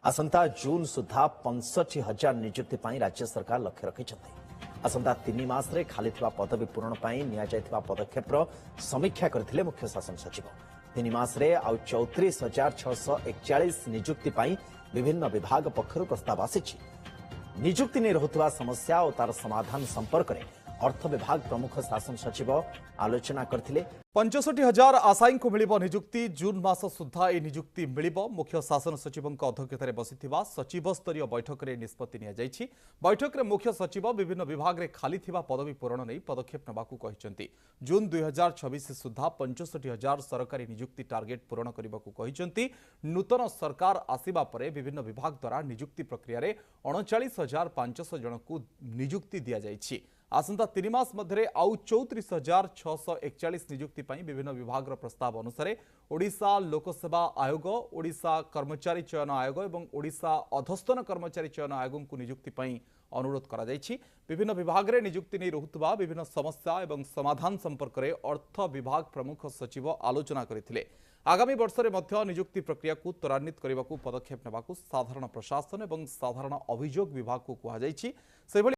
आसंता जून सुधा 65,000 नियुक्ति पर राज्य सरकार लक्ष्य रखिंट। आसंता 3 मासरे खाली पदवी पूरण पर पदक्षेप समीक्षा करथिले मुख्य शासन सचिव। 3 मासरे आउ 34,641 नियुक्ति पर विभिन्न विभाग पक्षर प्रस्ताव आसी। नियुक्ति नहीं रहुवा समस्या और तार समाधान संपर्क में अर्थ विभाग प्रमुख शासन सचिव आलोचना करथिले। 65,000 आशायी को मिलिबो नियुक्ति। जून मास सुधा ए नियुक्ति मिलिबो। मुख्य शासन सचिव अध्यक्षतार बसिथिबा सचिव स्तरीय बैठक में निष्पत्ति निया जायछि। बैठक में मुख्य सचिव विभिन्न विभाग में खाली थिबा पदवी पूरण नहीं पदक्षेप नेबाकू कहिसंती। जून 2026 सुधा 65,000 सरकारी नियुक्ति टार्गेट पूरण करबाकू कहिसंती। नूतन सरकार आसिबा परे विभिन्न विभाग द्वारा नियुक्ति प्रक्रिया रे 39,500 जन को नियुक्ति दिया जायछि। आसंता 3 मास मध्य आउ 34,641 नियुक्ति पर विभिन्न विभाग प्रस्ताव अनुसार ओडिशा लोकसेवा आयोग, ओडिशा कर्मचारी चयन आयोग और ओडिशा अधस्तन कर्मचारी चयन आयोग को नियुक्ति पर अनुरोध करा जायछि। विभिन्न विभाग में नियुक्ति नहीं रहुवा विभिन्न समस्या और समाधान संपर्क में अर्थ विभाग प्रमुख सचिव आलोचना करथिले। आगामी वर्ष में नियुक्ति प्रक्रिया को त्वरान्वित करने को पदक्षेप नेबाकू साधारण प्रशासन और साधारण अभियोग विभाग को कहुଯାଇଛି।